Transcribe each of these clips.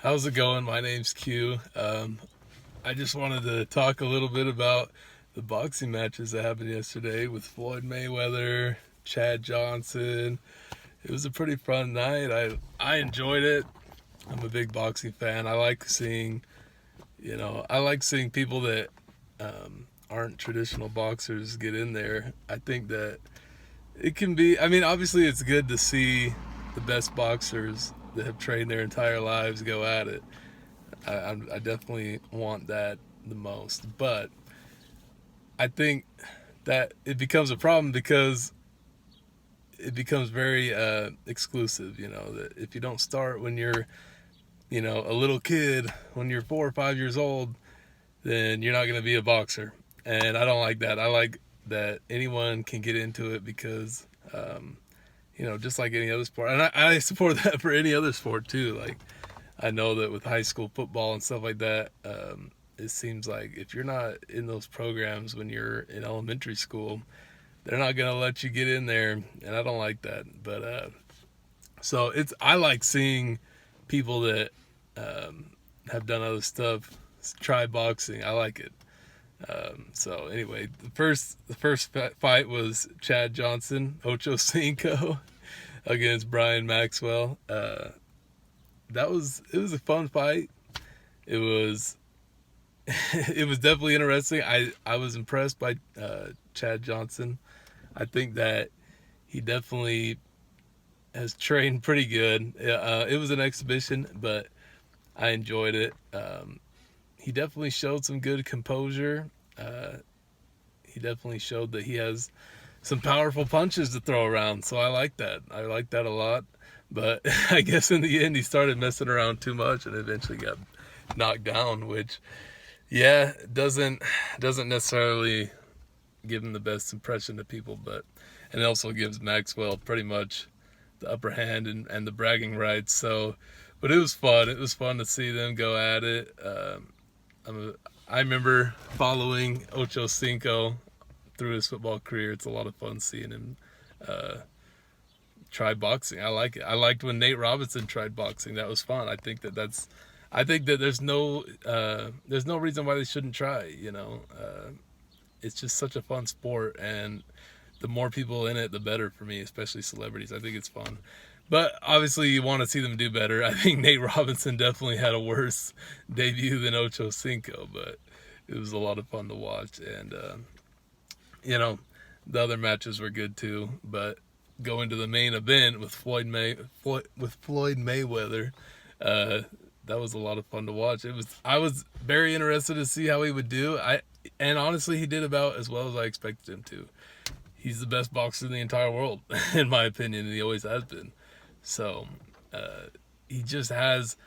How's it going? My name's Q. I just wanted to talk a little bit about the boxing matches that happened yesterday with Floyd Mayweather, Chad Johnson. It was a pretty fun night. I enjoyed it. I'm a big boxing fan. I like seeing people that aren't traditional boxers get in there. I think that it can be. I mean, obviously, it's good to see the best boxers that have trained their entire lives go at it. I definitely want that the most, but I think that it becomes a problem because it becomes very exclusive. That if you don't start when you're a little kid, when you're 4 or 5 years old, then you're not going to be a boxer. And I don't like that. I like that anyone can get into it because just like any other sport. And I support that for any other sport too. Like, I know that with high school football and stuff like that, it seems like if you're not in those programs when you're in elementary school, they're not going to let you get in there. And I don't like that. But I like seeing people that have done other stuff try boxing. I like it. So anyway, the first fight was Chad Johnson, Ochocinco, against Brian Maxwell. It was a fun fight. It was it was definitely interesting. I was impressed by Chad Johnson. I think that he definitely has trained pretty good. It was an exhibition, but I enjoyed it. He definitely showed some good composure. He definitely showed that he has some powerful punches to throw around. So I like that. I like that a lot. But I guess in the end he started messing around too much and eventually got knocked down, which doesn't necessarily give him the best impression to people, and it also gives Maxwell pretty much the upper hand and the bragging rights. So, but it was fun. It was fun to see them go at it. I remember following Ochocinco through his football career. It's a lot of fun seeing him try boxing. I like it. I liked when Nate Robinson tried boxing. That was fun. I think that there's no reason why they shouldn't try. It's just such a fun sport, and the more people in it, the better for me, especially celebrities. I think it's fun. But obviously, you want to see them do better. I think Nate Robinson definitely had a worse debut than Ochocinco, but it was a lot of fun to watch. And, the other matches were good too. But going to the main event with Floyd Mayweather, that was a lot of fun to watch. I was very interested to see how he would do. And honestly, he did about as well as I expected him to. He's the best boxer in the entire world, in my opinion, and he always has been. So he just has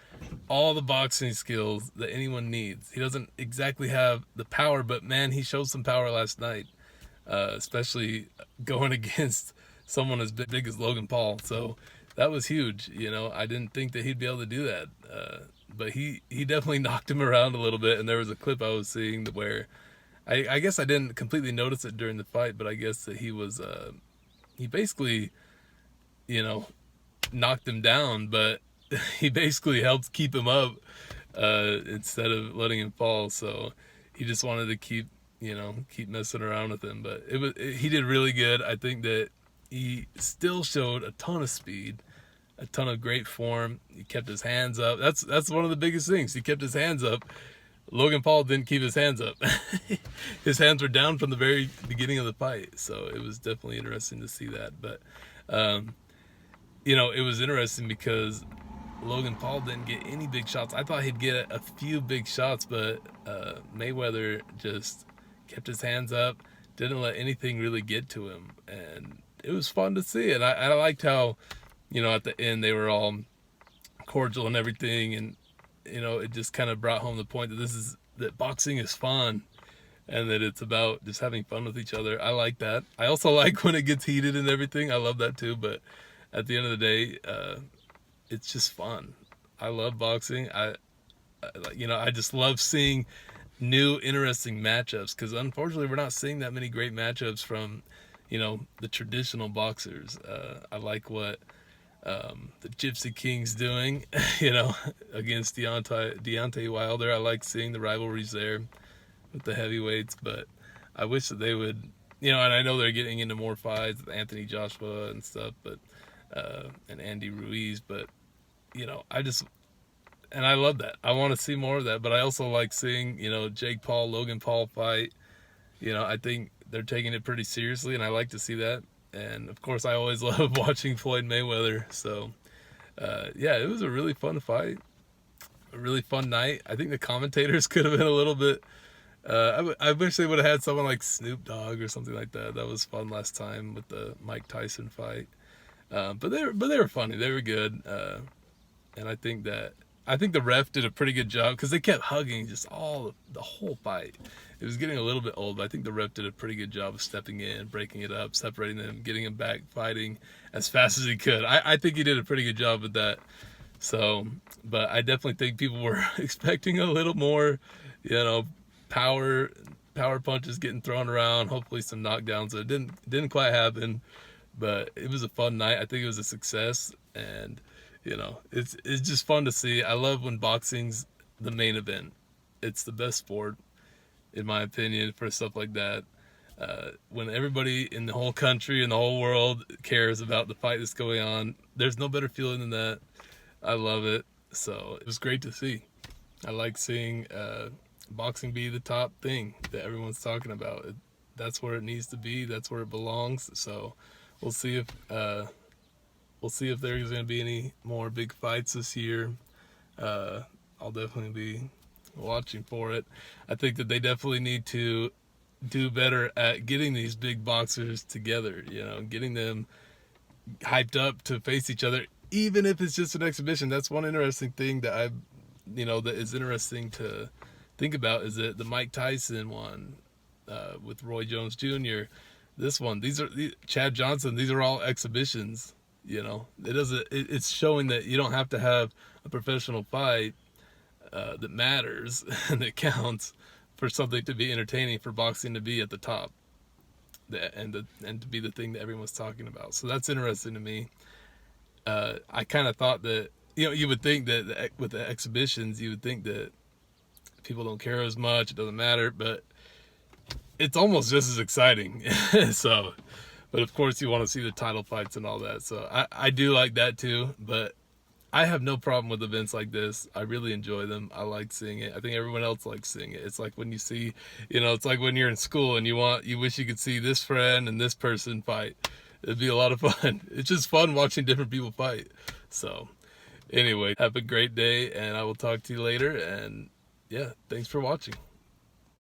all the boxing skills that anyone needs. He doesn't exactly have the power, but man, he showed some power last night, especially going against someone as big as Logan Paul. So that was huge. I didn't think that he'd be able to do that, but he definitely knocked him around a little bit. And there was a clip I was seeing where I guess I didn't completely notice it during the fight, but I guess that he basically, knocked him down, but he basically helped keep him up instead of letting him fall. So he just wanted to keep messing around with him. But he did really good. I think that he still showed a ton of speed, a ton of great form. He kept his hands up. That's one of the biggest things. He kept his hands up. Logan Paul didn't keep his hands up. His hands were down from the very beginning of the fight. So it was definitely interesting to see that. But it was interesting because Logan Paul didn't get any big shots. I thought he'd get a few big shots, but Mayweather just kept his hands up, didn't let anything really get to him, and it was fun to see. And I liked how, at the end they were all cordial and everything, and it just kind of brought home the point that boxing is fun, and that it's about just having fun with each other. I like that. I also like when it gets heated and everything. I love that too. But at the end of the day, it's just fun. I love boxing. I just love seeing new, interesting matchups because unfortunately we're not seeing that many great matchups from, the traditional boxers. I like what the Gypsy King's doing, against Deontay Wilder. I like seeing the rivalries there with the heavyweights, but I wish that they would, and I know they're getting into more fights with Anthony Joshua and stuff, but and Andy Ruiz, but and I love that. I want to see more of that, but I also like seeing, Jake Paul, Logan Paul fight. I think they're taking it pretty seriously, and I like to see that. And of course, I always love watching Floyd Mayweather. So, yeah, it was a really fun fight, a really fun night. I think the commentators could have been a little bit. I wish they would have had someone like Snoop Dogg or something like that. That was fun last time with the Mike Tyson fight. But they were funny. They were good. And I think the ref did a pretty good job because they kept hugging just the whole fight. It was getting a little bit old, but I think the ref did a pretty good job of stepping in, breaking it up, separating them, getting them back, fighting as fast as he could. I think he did a pretty good job with that. So, but I definitely think people were expecting a little more, power punches getting thrown around. Hopefully some knockdowns. It didn't quite happen, but it was a fun night. I think it was a success, and it's just fun to see. I love when boxing's the main event. It's the best sport, in my opinion, for stuff like that. When everybody in the whole country and the whole world cares about the fight that's going on, there's no better feeling than that. I love it. So it was great to see. I like seeing boxing be the top thing that everyone's talking about. That's where it needs to be. That's where it belongs. So we'll see if there's going to be any more big fights this year. I'll definitely be watching for it. I think that they definitely need to do better at getting these big boxers together, getting them hyped up to face each other, even if it's just an exhibition. That's one interesting thing that that is interesting to think about, is that the Mike Tyson one with Roy Jones Jr., this one, Chad Johnson, these are all exhibitions. It's showing that you don't have to have a professional fight that matters and that counts for something to be entertaining, for boxing to be at the top, and to be the thing that everyone's talking about. So that's interesting to me. I kind of thought that you would think that with the exhibitions, you would think that people don't care as much, it doesn't matter, but it's almost just as exciting. So, but of course you want to see the title fights and all that. So I do like that too, but I have no problem with events like this. I really enjoy them. I like seeing it. I think everyone else likes seeing it. It's like when you see, it's like when you're in school and you wish you could see this friend and this person fight. It'd be a lot of fun. It's just fun watching different people fight. So anyway, have a great day, and I will talk to you later. And yeah, thanks for watching.